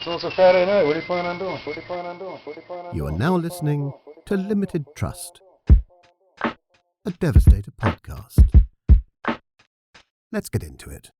So it's a Friday night. What are you planning on doing? You are now listening to Limited Trust, a Devastator podcast. Let's get into it.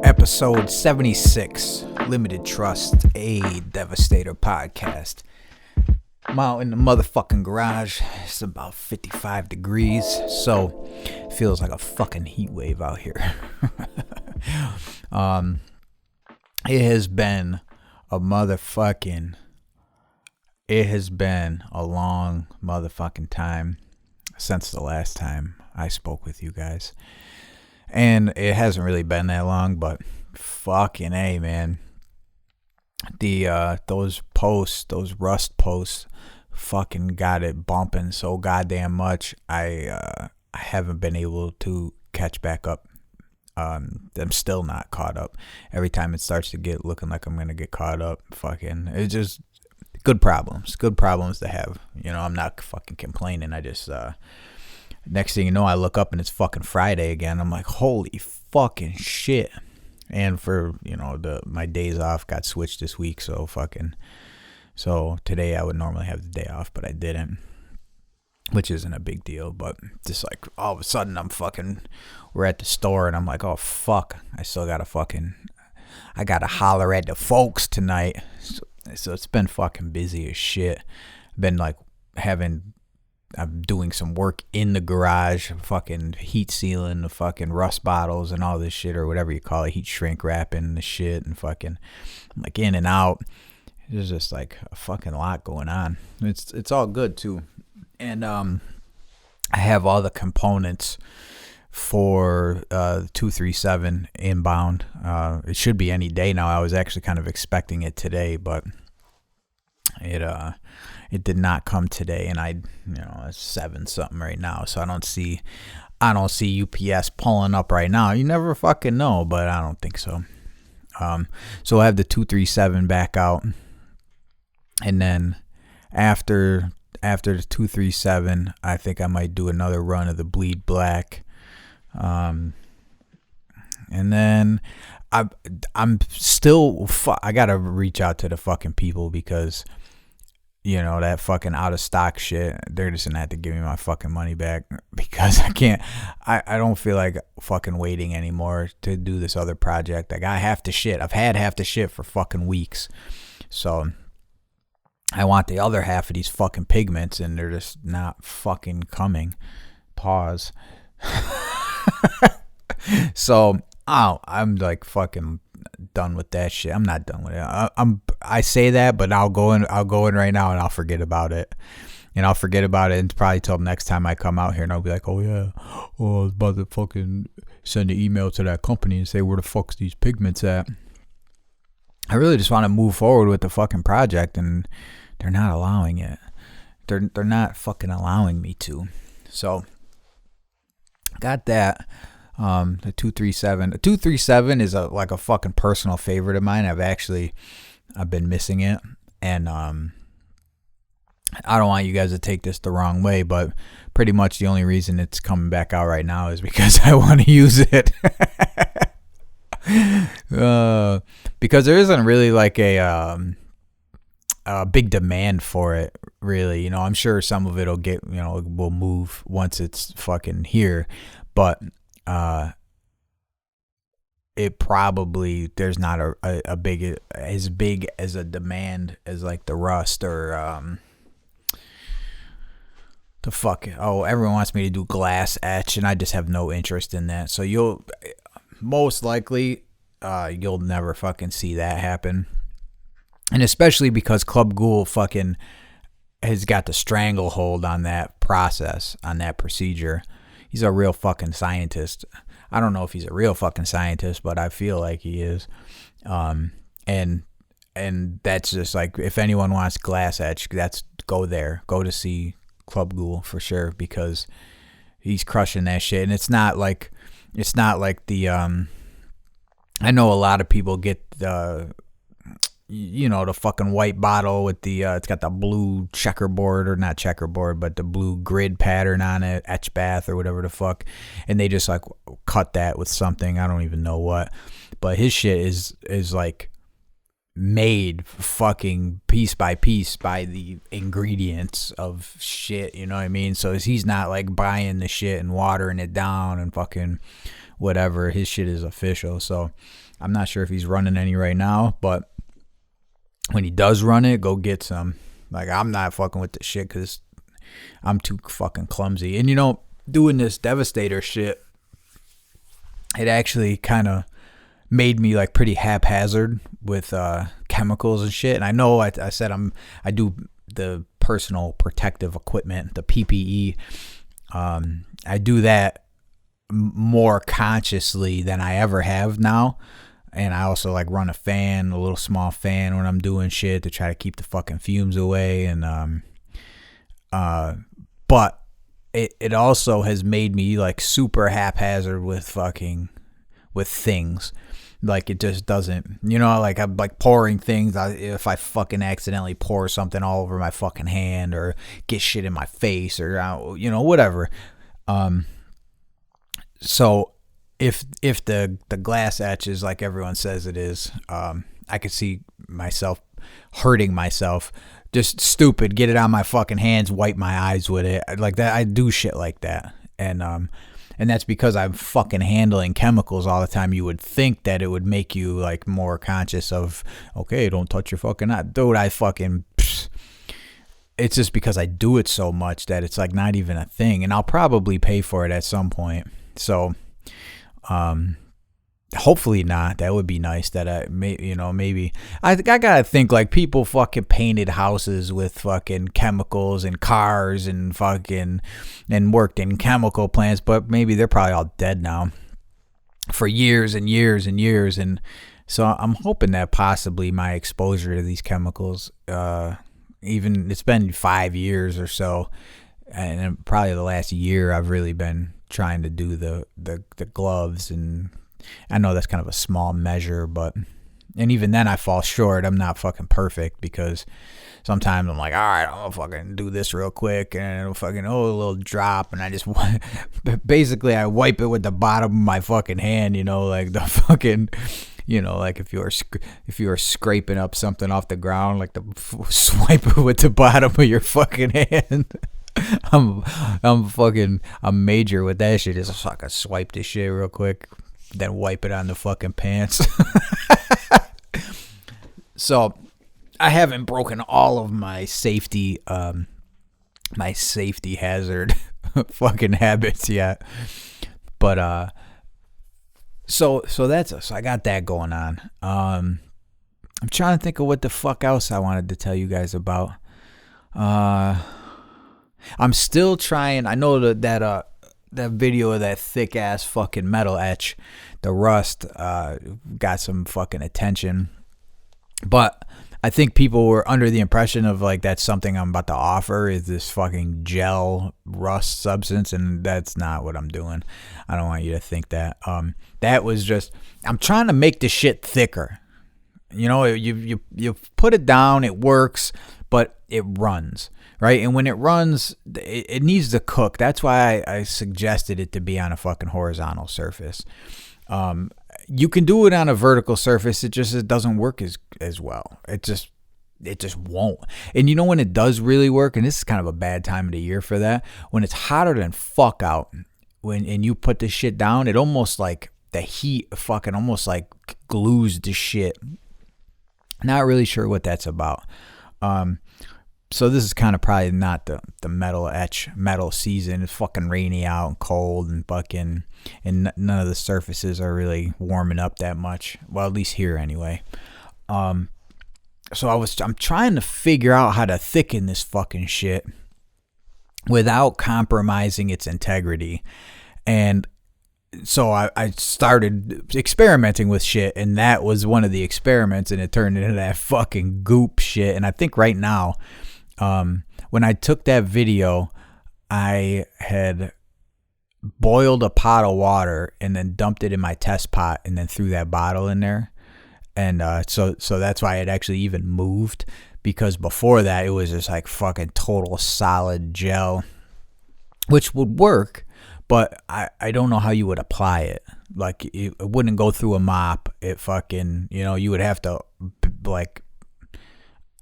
Episode 76, Limited Trust, a Devastator podcast. I'm out in the motherfucking garage. It's about 55 degrees, so it feels like a fucking heat wave out here. It has been a long motherfucking time since the last time I spoke with you guys. And it hasn't really been that long, but fucking A, man. Those Rust posts fucking got it bumping so goddamn much. I haven't been able to catch back up. I'm still not caught up. Every time it starts to get looking like I'm gonna get caught up, fucking, it's just good problems to have. You know, I'm not fucking complaining. I just next thing you know, I look up and it's fucking Friday again. I'm like, holy fucking shit. And for, you know, my days off got switched this week. So today I would normally have the day off, but I didn't, which isn't a big deal. But just like all of a sudden we're at the store and I'm like, oh fuck, I gotta holler at the folks tonight. So it's been fucking busy as shit. Been like I'm doing some work in the garage, fucking heat sealing the fucking rust bottles and all this shit, or whatever you call it, heat shrink wrapping the shit, and fucking like in and out. There's just like a fucking lot going on. It's all good too. And I have all the components for 237 inbound. It should be any day now. I was actually kind of expecting it today, but it did not come today, and it's 7 something right now, so I don't see UPS pulling up right now. You never fucking know, but I don't think so. So I have the 237 back out, and then after the 237, I think I might do another run of the bleed black, and then I'm still I gotta reach out to the fucking people, because you know, that fucking out of stock shit, they're just gonna have to give me my fucking money back, because I don't feel like fucking waiting anymore to do this other project. I got half the shit. I've had half the shit for fucking weeks. So I want the other half of these fucking pigments, and they're just not fucking coming. Pause. So, I'm like fucking done with that shit. I'm not done with it. I say that, but I'll go in right now and I'll forget about it. And I'll forget about it and probably till next time I come out here, and I'll be like, oh yeah, I was about to fucking send an email to that company and say, where the fuck's these pigments at? I really just want to move forward with the fucking project, and they're not allowing it. They're not fucking allowing me to. So got that. The 237. The 237 is like a fucking personal favorite of mine. I've been missing it, and I don't want you guys to take this the wrong way, but pretty much the only reason it's coming back out right now is because I want to use it. Because there isn't really like a big demand for it, really. You know, I'm sure some of it'll will move once it's fucking here, but it probably, there's not a big as a demand as like the rust or everyone wants me to do glass etch, and I just have no interest in that. So you'll most likely you'll never fucking see that happen. And especially because Club Ghoul fucking has got the stranglehold on that process, on that procedure. He's a real fucking scientist. I don't know if he's a real fucking scientist, but I feel like he is. And that's just like, if anyone wants glass etch, go there. Go to see Club Ghoul for sure, because he's crushing that shit. And it's not like the I know a lot of people get the the fucking white bottle with the it's got the blue checkerboard, or not checkerboard, but the blue grid pattern on it, etch bath or whatever the fuck, and they just like cut that with something, I don't even know what, but his shit is like made fucking piece by piece by the ingredients of shit, you know what I mean? So he's not like buying the shit and watering it down and fucking whatever. His shit is official. So I'm not sure if he's running any right now, but when he does run it, go get some. Like, I'm not fucking with the shit because I'm too fucking clumsy. And doing this Devastator shit, it actually kind of made me like pretty haphazard with chemicals and shit. And I know I said I do the personal protective equipment, the PPE. I do that more consciously than I ever have now. And I also like run a little small fan when I'm doing shit to try to keep the fucking fumes away. And but it also has made me like super haphazard with things. Like, it just doesn't, like I'm like pouring things. If I fucking accidentally pour something all over my fucking hand, or get shit in my face, or whatever. So if the glass etch is like everyone says it is, I could see myself hurting myself. Just stupid. Get it on my fucking hands. Wipe my eyes with it. Like that. I do shit like that. And that's because I'm fucking handling chemicals all the time. You would think that it would make you like more conscious of, okay, don't touch your fucking eye. Dude, it's just because I do it so much that it's like not even a thing. And I'll probably pay for it at some point. So, hopefully not. That would be nice. That maybe I gotta think like people fucking painted houses with fucking chemicals and cars and fucking and worked in chemical plants, but maybe they're probably all dead now for years and years and years. And so I'm hoping that possibly my exposure to these chemicals, even it's been 5 years or so, and probably the last year I've really been trying to do the gloves. And I know that's kind of a small measure, and even then I fall short. I'm not fucking perfect, because sometimes I'm like, all right, I'll fucking do this real quick, and it'll fucking, a little drop, and I just basically I wipe it with the bottom of my fucking hand, like the fucking, like if you were scraping up something off the ground, like swipe it with the bottom of your fucking hand. I'm major with that shit. Just fucking swipe this shit real quick, then wipe it on the fucking pants. So I haven't broken all of my safety hazard fucking habits yet, but so I got that going on. I'm trying to think of what the fuck else I wanted to tell you guys about. I'm still trying. I know that video of that thick ass fucking metal etch, the rust, got some fucking attention, but I think people were under the impression of like that's something I'm about to offer is this fucking gel rust substance, and that's not what I'm doing. I don't want you to think that. That was just, I'm trying to make the shit thicker. You put it down, it works, but it runs. Right? And when it runs, it needs to cook. That's why I suggested it to be on a fucking horizontal surface. You can do it on a vertical surface. It doesn't work as well. It just won't. And when it does really work, and this is kind of a bad time of the year for that, when it's hotter than fuck out, and you put this shit down, it almost like the heat fucking almost like glues the shit. Not really sure what that's about. So this is kind of probably not the metal season. It's fucking rainy out and cold and fucking, and none of the surfaces are really warming up that much. Well, at least here anyway. So I'm trying to figure out how to thicken this fucking shit without compromising its integrity. And so I started experimenting with shit, and that was one of the experiments, and it turned into that fucking goop shit. And I think right now, when I took that video I had boiled a pot of water and then dumped it in my test pot and then threw that bottle in there. And so that's why it actually even moved, because before that it was just like fucking total solid gel, which would work, but I don't know how you would apply it. Like it wouldn't go through a mop. It fucking, you would have to like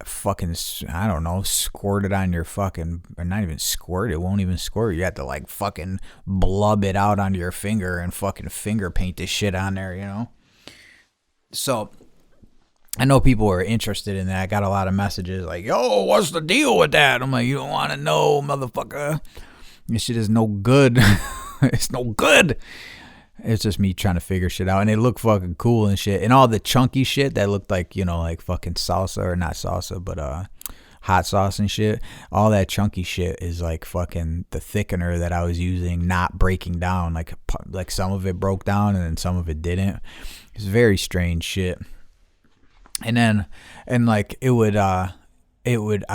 fucking, I don't know, squirt it on your fucking, or not even squirt, it won't even squirt. You have to like fucking blub it out onto your finger and fucking finger paint this shit on there, So I know people are interested in that. I got a lot of messages like, yo, what's the deal with that? I'm like, you don't want to know, motherfucker. This shit is no good. It's no good. It's just me trying to figure shit out. And it looked fucking cool and shit. And all the chunky shit that looked like, like fucking salsa, or not salsa, but hot sauce and shit. All that chunky shit is like fucking the thickener that I was using not breaking down. Like some of it broke down and then some of it didn't. It's very strange shit. And then, I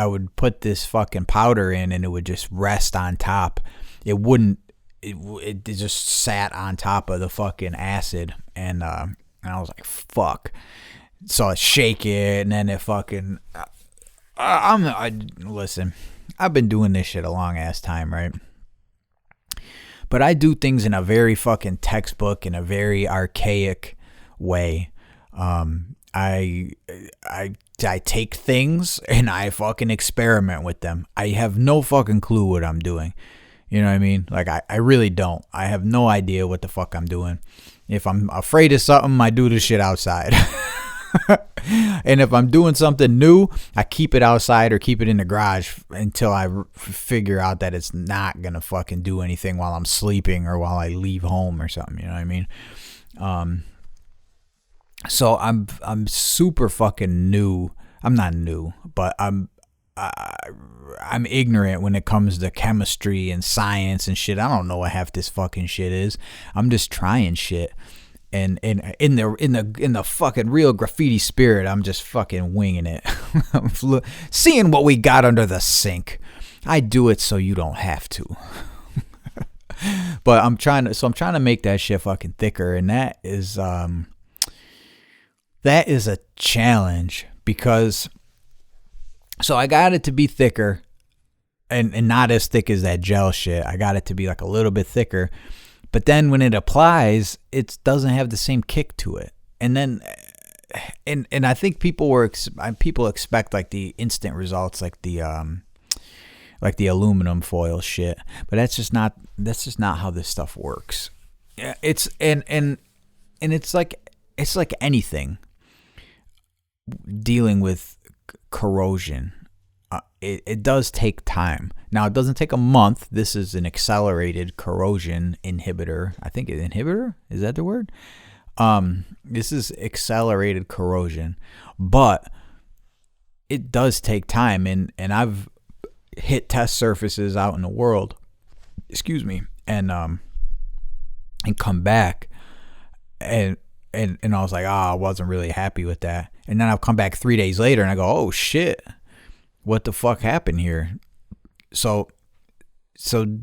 would put this fucking powder in and it would just rest on top. It just sat on top of the fucking acid. And I was like, fuck. So I shake it and then it fucking, listen, I've been doing this shit a long ass time, right? But I do things in a very fucking textbook, in a very archaic way. I take things and I fucking experiment with them. I have no fucking clue what I'm doing. You know what I mean? Like, I really don't. I have no idea what the fuck I'm doing. If I'm afraid of something, I do the shit outside. And if I'm doing something new, I keep it outside or keep it in the garage until I figure out that it's not going to fucking do anything while I'm sleeping or while I leave home or something. You know what I mean? So I'm super fucking new. I'm not new, but I'm ignorant when it comes to chemistry and science and shit. I don't know what half this fucking shit is. I'm just trying shit, and in the fucking real graffiti spirit, I'm just fucking winging it. I'm seeing what we got under the sink. I do it so you don't have to. But I'm trying to make that shit fucking thicker, and that is a challenge, because so I got it to be thicker and not as thick as that gel shit. I got it to be like a little bit thicker, but then when it applies, it doesn't have the same kick to it. And then and I think people expect like the instant results, like the aluminum foil shit, but that's just not how this stuff works. It's and it's like anything dealing with corrosion. It does take time. Now, it doesn't take a month. This is an accelerated corrosion inhibitor. I think inhibitor, is that the word? This is accelerated corrosion, but it does take time. And I've hit test surfaces out in the world, and come back, and I was like, I wasn't really happy with that. And then I'll come back 3 days later and I go, oh shit, what the fuck happened here? So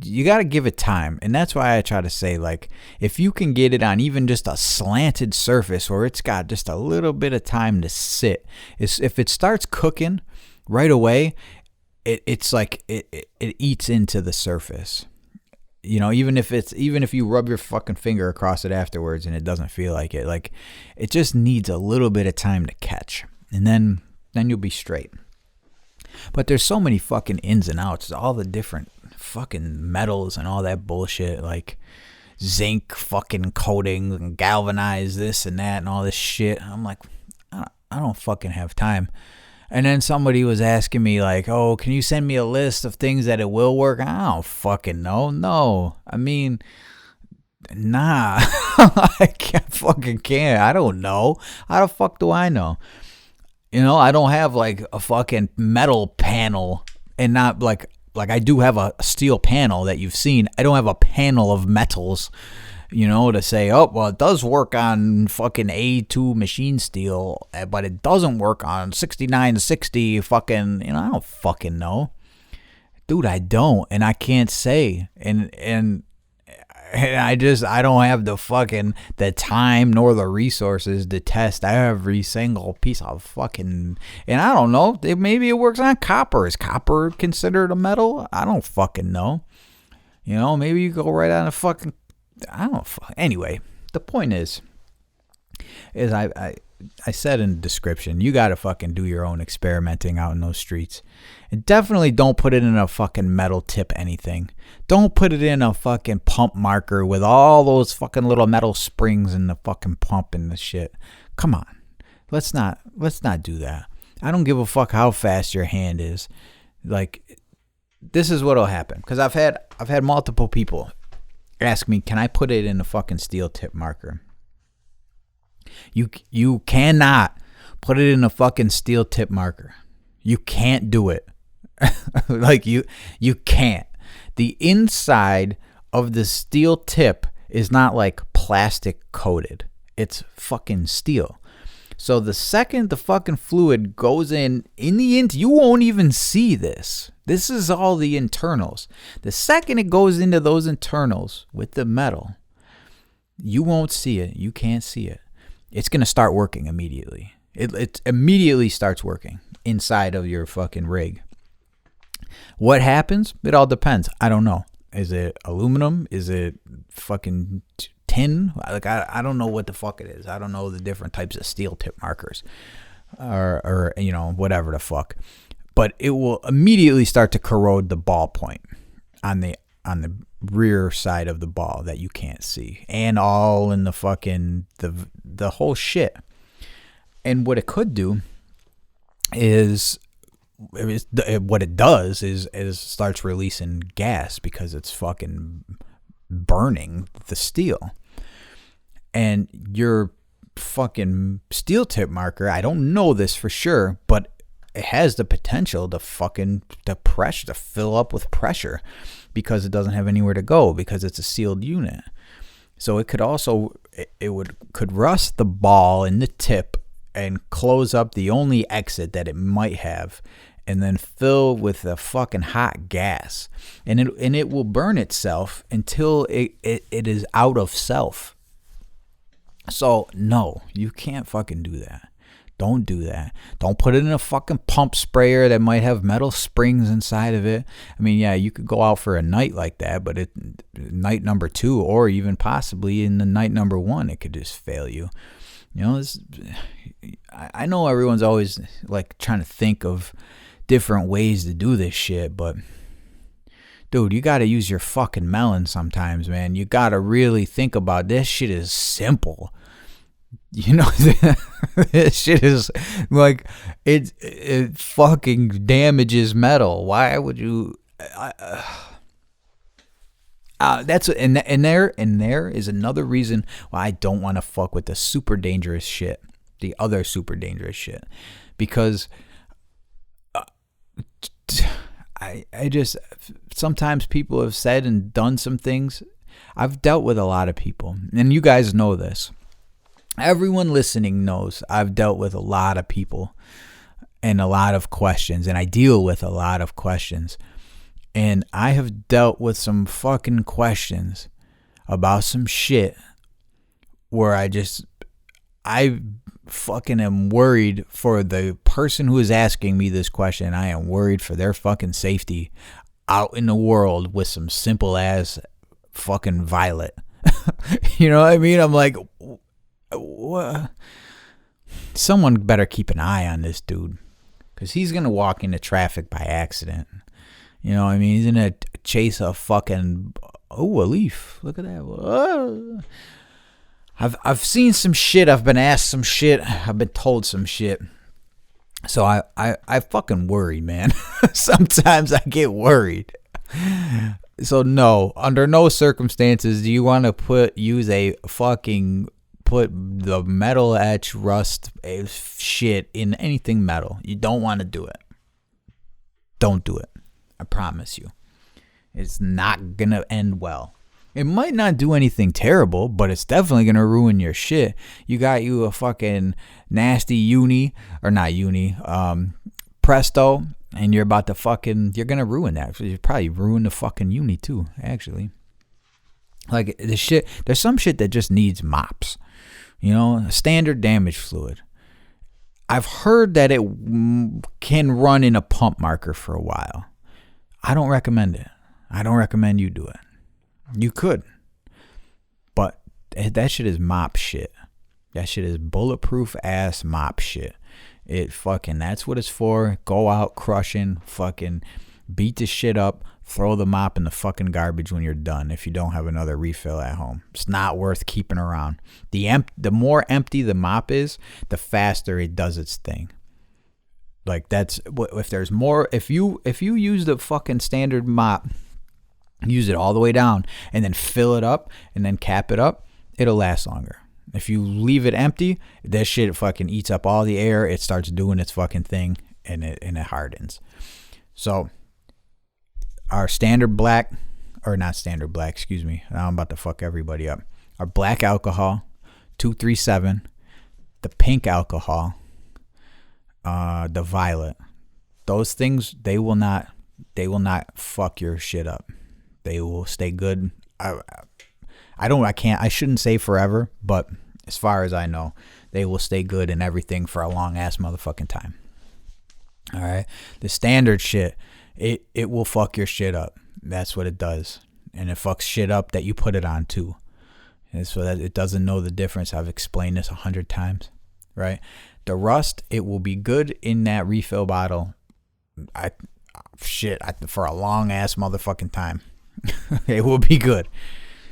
you got to give it time. And that's why I try to say, like, if you can get it on even just a slanted surface where it's got just a little bit of time to sit, if it starts cooking right away, it's like it eats into the surface. Even if you rub your fucking finger across it afterwards and it doesn't feel like it, like, it just needs a little bit of time to catch, and then you'll be straight. But there's so many fucking ins and outs, all the different fucking metals and all that bullshit, like zinc fucking coating and galvanized this and that and all this shit. I'm like, I don't fucking have time. And then somebody was asking me, like, oh, can you send me a list of things that it will work? I don't fucking know. No. I mean, nah. I can't. I don't know. How the fuck do I know? I don't have, like, a fucking metal panel, and not, like I do have a steel panel that you've seen. I don't have a panel of metals, to say, oh, well, it does work on fucking A2 machine steel, but it doesn't work on 6960 fucking, I don't fucking know. Dude, I don't, and I can't say, and I don't have the time nor the resources to test every single piece of fucking, and I don't know, maybe it works on copper. Is copper considered a metal? I don't fucking know. Maybe you go right on a fucking, I don't anyway, the point is I said in the description, you gotta fucking do your own experimenting out in those streets. And definitely don't put it in a fucking metal tip anything. Don't put it in a fucking pump marker with all those fucking little metal springs in the fucking pump and the shit. Come on. Let's not do that. I don't give a fuck how fast your hand is. Like, this is what'll happen. Because I've had multiple people ask me, can I put it in a fucking steel tip marker? You cannot put it in a fucking steel tip marker. You can't do it. Like, you can't. The inside of the steel tip is not like plastic coated. It's fucking steel. So the second the fucking fluid goes in the end, you won't even see this. This is all the internals. The second it goes into those internals with the metal, you won't see it. You can't see it. It's going to start working immediately. It immediately starts working inside of your fucking rig. What happens? It all depends. I don't know. Is it aluminum? Is it fucking tin? Like, I don't know what the fuck it is. I don't know the different types of steel tip markers or whatever the fuck. But it will immediately start to corrode the ball point on the rear side of the ball that you can't see, and all in the fucking the whole shit. And what it could do is what it does is starts releasing gas because it's fucking burning the steel. And your fucking steel tip marker, I don't know this for sure, but it has the potential to fill up with pressure because it doesn't have anywhere to go because it's a sealed unit. So it could also could rust the ball in the tip and close up the only exit that it might have, and then fill with a fucking hot gas, and it will burn itself until it is out of self. So no, you can't fucking do that. Don't do that. Don't put it in a fucking pump sprayer that might have metal springs inside of it. I mean, yeah, you could go out for a night like that, but night number 2 or even possibly in the night number 1, it could just fail you. I know everyone's always like trying to think of different ways to do this shit, but dude, you got to use your fucking melon sometimes, man. You got to really think about this. Shit is simple. This shit is like it fucking damages metal. Why would you? There is another reason why I don't want to fuck with the super dangerous shit, the other super dangerous shit, because I just sometimes people have said and done some things. I've dealt with a lot of people, and you guys know this. Everyone listening knows I've dealt with a lot of people and a lot of questions, and I deal with a lot of questions. And I have dealt with some fucking questions about some shit where I fucking am worried for the person who is asking me this question. I am worried for their fucking safety out in the world with some simple ass fucking violet. You know what I mean? I'm like, what? Someone better keep an eye on this dude, because he's going to walk into traffic by accident. You know what I mean? He's going to chase a fucking, a leaf. Look at that. I've seen some shit. I've been asked some shit. I've been told some shit. So I fucking worry, man. Sometimes I get worried. So no, under no circumstances do you want to put the metal etch rust shit in anything metal. You don't want to do it. Don't do it. I promise you. It's not going to end well. It might not do anything terrible, but it's definitely going to ruin your shit. You got you a fucking nasty Presto, And you're about to you're going to ruin that. You probably ruin the fucking uni too, actually. Like the shit, there's some shit that just needs mops. You know, standard damage fluid. I've heard that it can run in a pump marker for a while. I don't recommend it. I don't recommend you do it. You could. But that shit is mop shit. That shit is bulletproof ass mop shit. That's what it's for. Go out crushing, fucking beat the shit up, throw the mop in the fucking garbage when you're done if you don't have another refill at home. It's not worth keeping around. The more empty the mop is, the faster it does its thing. Like that's if there's more, if you use the fucking standard mop, use it all the way down and then fill it up and then cap it up, it'll last longer. If you leave it empty, that shit fucking eats up all the air. It starts doing its fucking thing and it hardens. So our standard black, or not standard black, excuse me. Now I'm about to fuck everybody up. Our black alcohol, 237, the pink alcohol, the violet. Those things, they will not fuck your shit up. They will stay good. I shouldn't say forever, but as far as I know, they will stay good in everything for a long ass motherfucking time. All right. The standard shit, it will fuck your shit up. That's what it does. And it fucks shit up that you put it on too. And so that it doesn't know the difference. I've explained this 100 times, right? The rust, it will be good in that refill bottle. For a long ass motherfucking time. It will be good.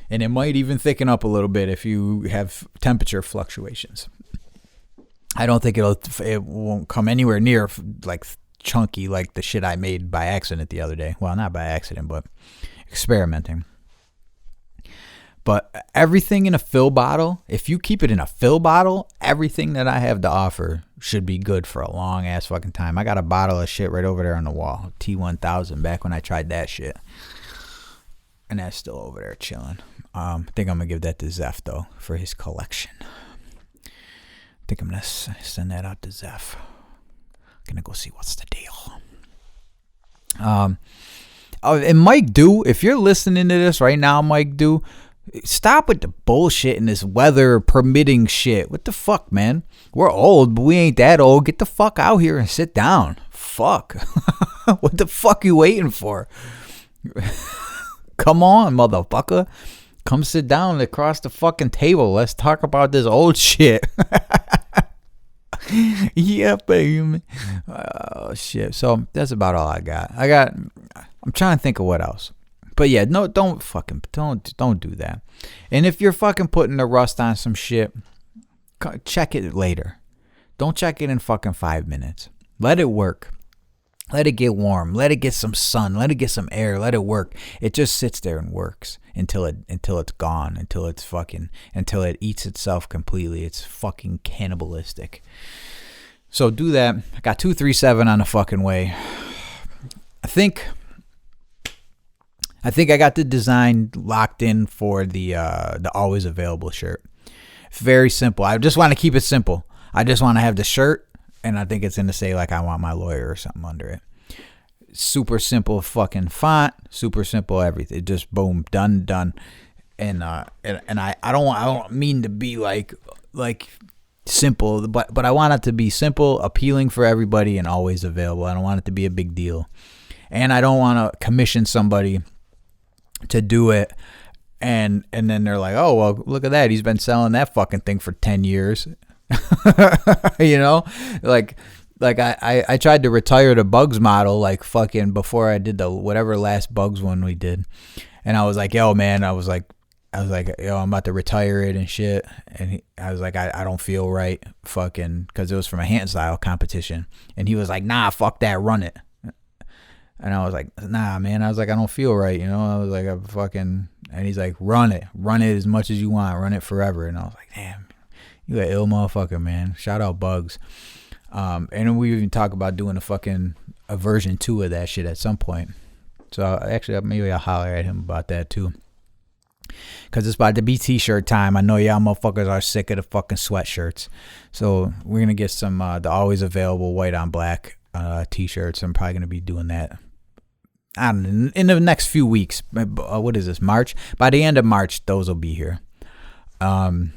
And it might even thicken up a little bit if you have temperature fluctuations. I don't think it won't come anywhere near like chunky like the shit I made by accident the other day. Well, not by accident, but experimenting. But everything in a fill bottle, if you keep it in a fill bottle, everything that I have to offer should be good for a long ass fucking time. I got a bottle of shit right over there on the wall. T1000 back when I tried that shit. And that's still over there chilling. I think I'm going to give that to Zeph, though, for his collection. I think I'm going to send that out to Zeph. Going to go see what's the deal. And Mike Do, if you're listening to this right now, Mike Do, stop with the bullshit and this weather permitting shit. What the fuck, man? We're old, but we ain't that old. Get the fuck out here and sit down. Fuck. What the fuck you waiting for? Come on, motherfucker. Come sit down across the fucking table. Let's talk about this old shit. Yeah, baby. Oh, shit. So that's about all I got. I'm trying to think of what else. But yeah, no, don't do that. And if you're fucking putting the rust on some shit, check it later. Don't check it in fucking 5 minutes. Let it work. Let it get warm. Let it get some sun. Let it get some air. Let it work. It just sits there and works until it's gone. Until it eats itself completely. It's fucking cannibalistic. So do that. I got 237 on the fucking way. I think I got the design locked in for the always available shirt. Very simple. I just want to keep it simple. I just want to have the shirt. And I think it's going to say, like, I want my lawyer or something under it. Super simple fucking font. Super simple everything. Just boom, done. And I don't mean to be like simple, but I want it to be simple, appealing for everybody, and always available. I don't want it to be a big deal. And I don't want to commission somebody to do it. And then they're like, oh, well, look at that. He's been selling that fucking thing for 10 years. You know, like I tried to retire the Bugs model like fucking before I did the whatever last Bugs one we did, and I was like, yo, man, I was like, yo, I'm about to retire it and shit, and I was like, I don't feel right, fucking, because it was from a hand style competition, and he was like, nah, fuck that, run it, and I was like, nah, man, I was like, I don't feel right, you know, I was like, and he's like, run it as much as you want, run it forever, and I was like, damn. You an ill motherfucker, man. Shout out Bugs. And we even talk about doing a version 2 of that shit at some point. So actually, maybe I'll holler at him about that too. Because it's about to be t-shirt time. I know y'all motherfuckers are sick of the fucking sweatshirts. So we're going to get some, the always available white on black t-shirts. I'm probably gonna be doing that. I don't know, in the next few weeks. What is this? March? By the end of March, those will be here. Getting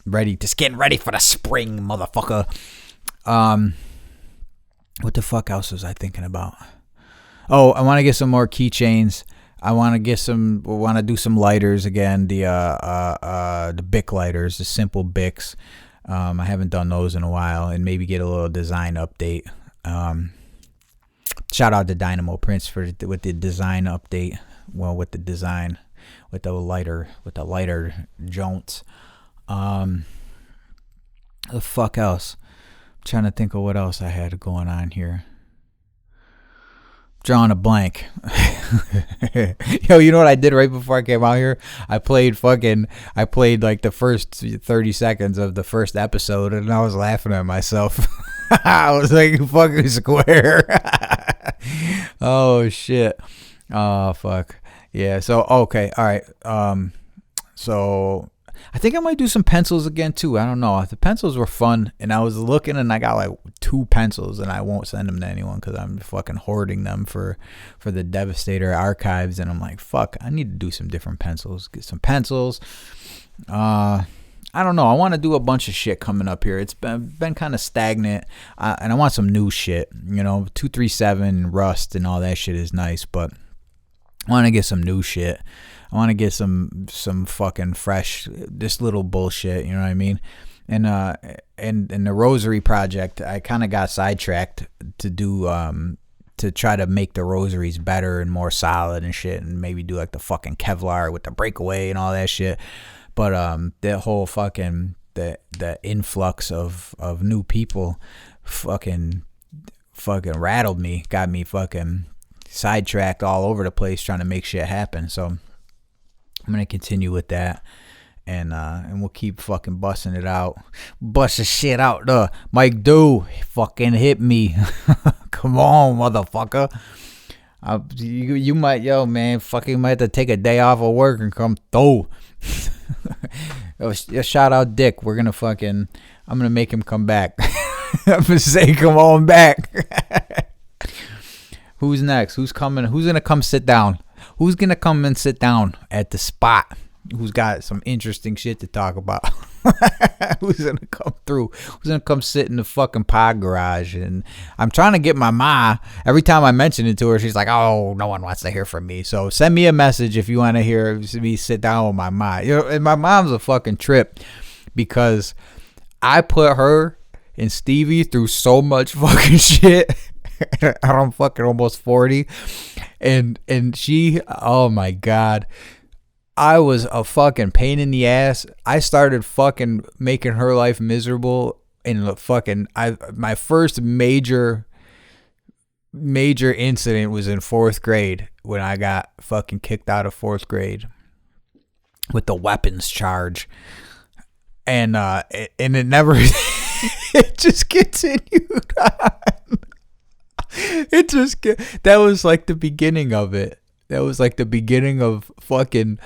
ready for the spring, motherfucker. What the fuck else was I thinking about? Oh, I want to get some more keychains. I want to do some lighters again. The Bic lighters, the simple Bics. I haven't done those in a while, and maybe get a little design update. Shout out to Dynamo Prince with the design update. Well, with the lighter joints. The fuck else? I'm trying to think of what else I had going on here. Drawing a blank. Yo, you know what I did right before I came out here? I played like the first 30 seconds of the first episode, and I was laughing at myself. I was like, fucking square. Oh shit. Oh fuck. Yeah, so okay, all right. So I think I might do some pencils again too. I don't know. The pencils were fun, and I was looking, and I got like 2 pencils, and I won't send them to anyone because I'm fucking hoarding them for the Devastator archives. And I'm like, fuck, I need to do some different pencils. Get some pencils. I don't know. I want to do a bunch of shit coming up here. It's been kind of stagnant, and I want some new shit. 237 Rust and all that shit is nice, but I want to get some new shit. I want to get some fucking fresh, this little bullshit, you know what I mean? And the Rosary project, I kind of got sidetracked to do to try to make the rosaries better and more solid and shit, and maybe do like the fucking Kevlar with the breakaway and all that shit. But that whole fucking the influx of new people fucking rattled me, got me fucking sidetracked all over the place trying to make shit happen. So I'm gonna continue with that, and we'll keep fucking busting it out, bust the shit out. Mike, fucking hit me. Come on, motherfucker. You might, man, fucking might have to take a day off of work and come through. Shout out Dick. I'm gonna make him come back. I'm gonna say, come on back. Who's next? Who's coming? Who's gonna come sit down? Who's gonna come and sit down at the spot? Who's got some interesting shit to talk about? Who's gonna come through? Who's gonna come sit in the fucking pod garage? And I'm trying to get my ma. Every time I mention it to her, she's like, "Oh, no one wants to hear from me." So send me a message if you want to hear me sit down with my ma. And my mom's a fucking trip because I put her and Stevie through so much fucking shit. I'm fucking almost 40, and she, oh my god, I was a fucking pain in the ass. I started fucking making her life miserable, and my first major incident was in 4th grade when I got fucking kicked out of 4th grade with the weapons charge, and it never it just continued on. That was like the beginning of it. That was like the beginning of fucking.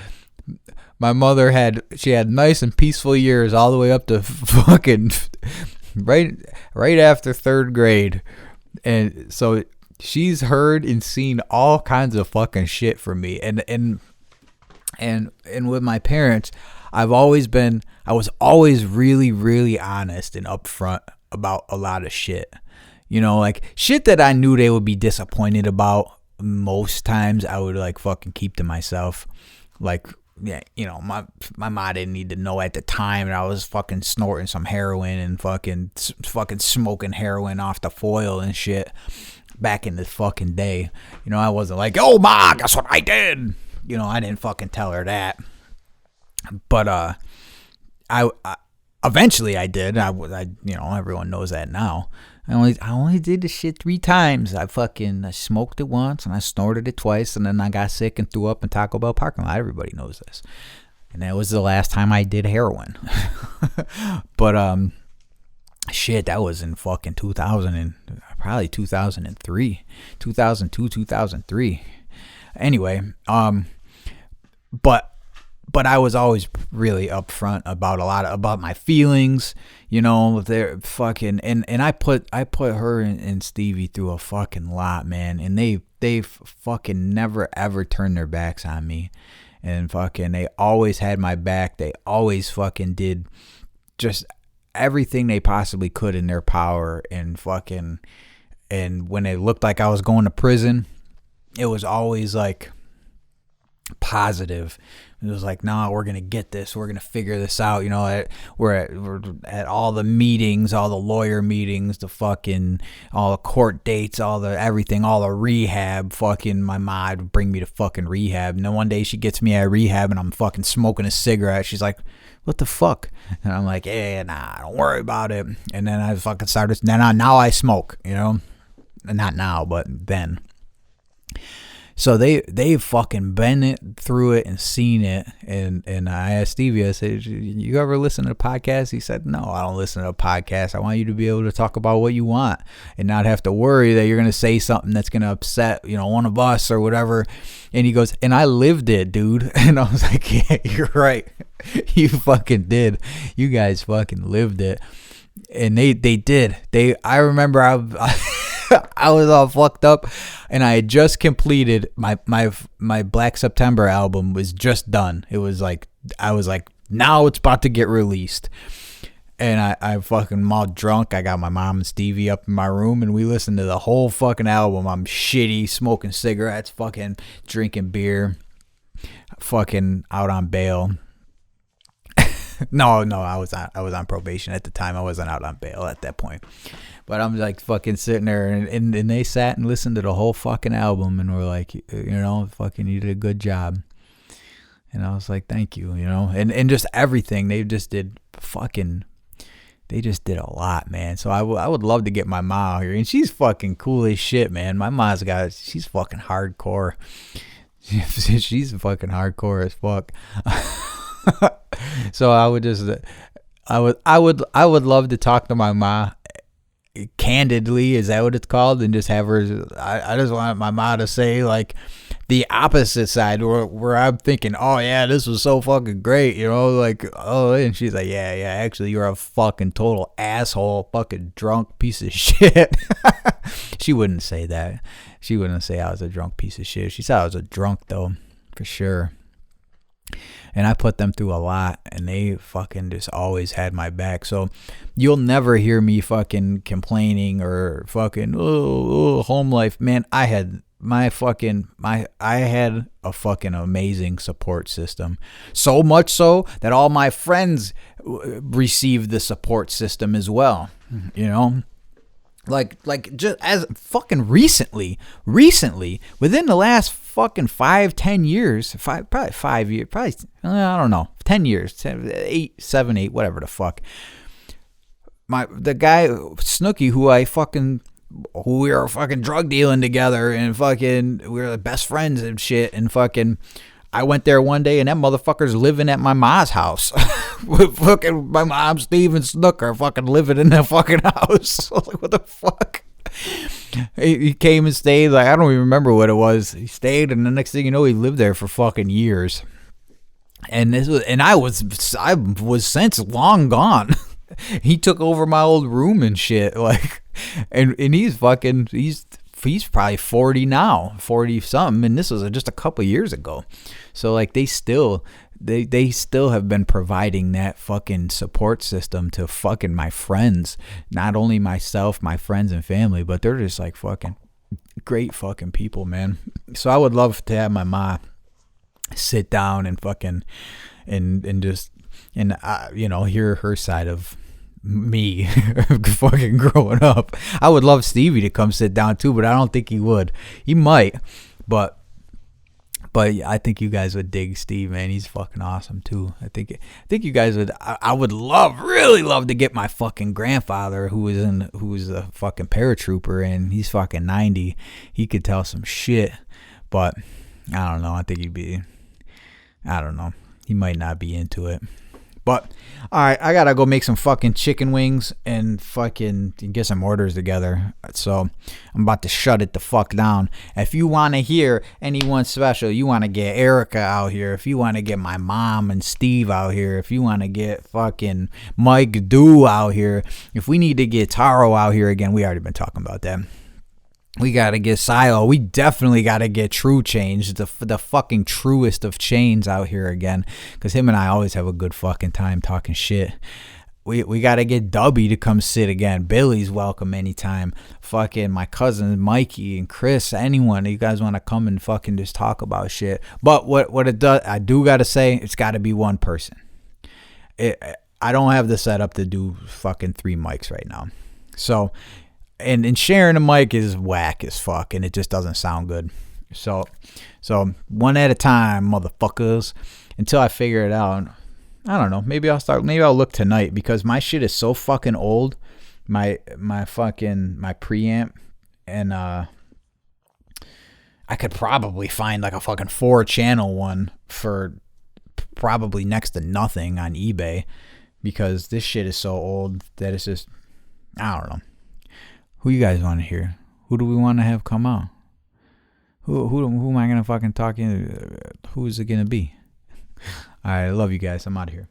My mother had nice and peaceful years all the way up to fucking right after 3rd grade, and so she's heard and seen all kinds of fucking shit from me. And with my parents, I was always really, really honest and upfront about a lot of shit. Like shit that I knew they would be disappointed about. Most times I would like fucking keep to myself. Like, yeah, my mom didn't need to know at the time that I was fucking snorting some heroin and fucking smoking heroin off the foil and shit back in the fucking day. I wasn't like, "Oh, ma, guess what I did?" I didn't fucking tell her that. But I eventually I did. I everyone knows that now. I only did the shit 3 times. I smoked it once, and I snorted it twice, and then I got sick and threw up in Taco Bell parking lot. Everybody knows this. And that was the last time I did heroin. But shit, that was in fucking 2000 and probably 2003, 2002, 2003. Anyway, but but I was always really upfront about about my feelings, you know. They're fucking, and I put her and Stevie through a fucking lot, man, and they fucking never ever turned their backs on me, and fucking they always had my back. They always fucking did just everything they possibly could in their power, and fucking, and when it looked like I was going to prison, it was always like positive. It was like, nah, we're gonna get this. We're gonna figure this out. You know, we're at all the meetings, all the lawyer meetings, all the court dates, all the everything, all the rehab. Fucking my mom would bring me to fucking rehab. And then one day she gets me at rehab and I'm fucking smoking a cigarette. She's like, what the fuck? And I'm like, yeah, nah, don't worry about it. And then I fucking started. Now I smoke. You know, not now, but then. So they fucking been through it and seen it, and I asked Stevie, I said, you ever listen to a podcast? He said, no, I don't listen to a podcast. I want you to be able to talk about what you want and not have to worry that you're going to say something that's going to upset, you know, one of us or whatever. And he goes, and I lived it, dude. And I was like, yeah, you're right. You fucking did. You guys fucking lived it. And they did. I remember I was all fucked up, and I had just completed my Black September album was just done. It was like, I was like, now it's about to get released. And I fucking, I'm all drunk. I got my mom and Stevie up in my room, and we listened to the whole fucking album. I'm shitty, smoking cigarettes, fucking drinking beer, fucking out on bail. No, I was on probation at the time. I wasn't out on bail at that point. But I'm like fucking sitting there, and they sat and listened to the whole fucking album, and were like, you know, fucking, you did a good job. And I was like, thank you, you know, and just everything. They just did a lot, man. So I would love to get my mom out here, and she's fucking cool as shit, man. My mom's she's fucking hardcore. She's fucking hardcore as fuck. So I would love to talk to my ma candidly, is that what it's called, and just have her. I just want my ma to say like the opposite side, where I'm thinking, oh yeah, this was so fucking great, you know, like, oh, and she's like, yeah, actually you're a fucking total asshole, fucking drunk piece of shit. She wouldn't say that. She wouldn't say I was a drunk piece of shit. She said I was a drunk though, for sure. And I put them through a lot, and they fucking just always had my back. So you'll never hear me fucking complaining or fucking, home life. Man, I had I had a fucking amazing support system. So much so that all my friends received the support system as well, you know? Like just as fucking recently, within the last fucking 5-10 years, probably 5 years, probably, I don't know, 10 years, 7, 8, whatever the fuck. The guy Snooky, who we were fucking drug dealing together, and fucking we were best friends and shit, and fucking I went there one day, and that motherfucker's living at my mom's house. With fucking my mom, Steve, and Snooker fucking living in that fucking house. I was like, what the fuck? He came and stayed, like, I don't even remember what it was. He stayed, and the next thing you know, he lived there for fucking years. And I was since long gone. He took over my old room and shit, like, and he's probably 40 now, 40 something, and this was just a couple years ago. So like they still have been providing that fucking support system to fucking my friends, not only myself, my friends and family, but they're just like fucking great fucking people, man. So I would love to have my ma sit down and fucking and just you know, hear her side of me fucking growing up. I would love Stevie to come sit down too, but I don't think he would. He might, but I think you guys would dig Steve, man. He's fucking awesome too. I think you guys would. I would really love to get my fucking grandfather, who was a fucking paratrooper, and he's fucking 90. He could tell some shit, but I don't know. I think I don't know. He might not be into it. But all right, I gotta go make some fucking chicken wings and fucking get some orders together. So I'm about to shut it the fuck down. If you want to hear anyone special, you want to get Erica out here. If you want to get my mom and Steve out here. If you want to get fucking Mike Do out here. If we need to get Taro out here again, we already been talking about that. We got to get Silo. We definitely got to get True Change, the fucking truest of chains out here again. Because him and I always have a good fucking time talking shit. We got to get Dubby to come sit again. Billy's welcome anytime. Fucking my cousins, Mikey and Chris, anyone. You guys want to come and fucking just talk about shit. But what it does, I do got to say, it's got to be one person. I don't have the setup to do fucking 3 mics right now. So... And sharing a mic is whack as fuck, and it just doesn't sound good. So one at a time, motherfuckers, until I figure it out. I don't know. Maybe I'll look tonight, because my shit is so fucking old. My preamp, and I could probably find like a fucking 4-channel one for probably next to nothing on eBay, because this shit is so old that it's just, I don't know. Who you guys want to hear? Who do we want to have come out? Who am I going to fucking talk in? Who is it going to be? All right, I love you guys. I'm out of here.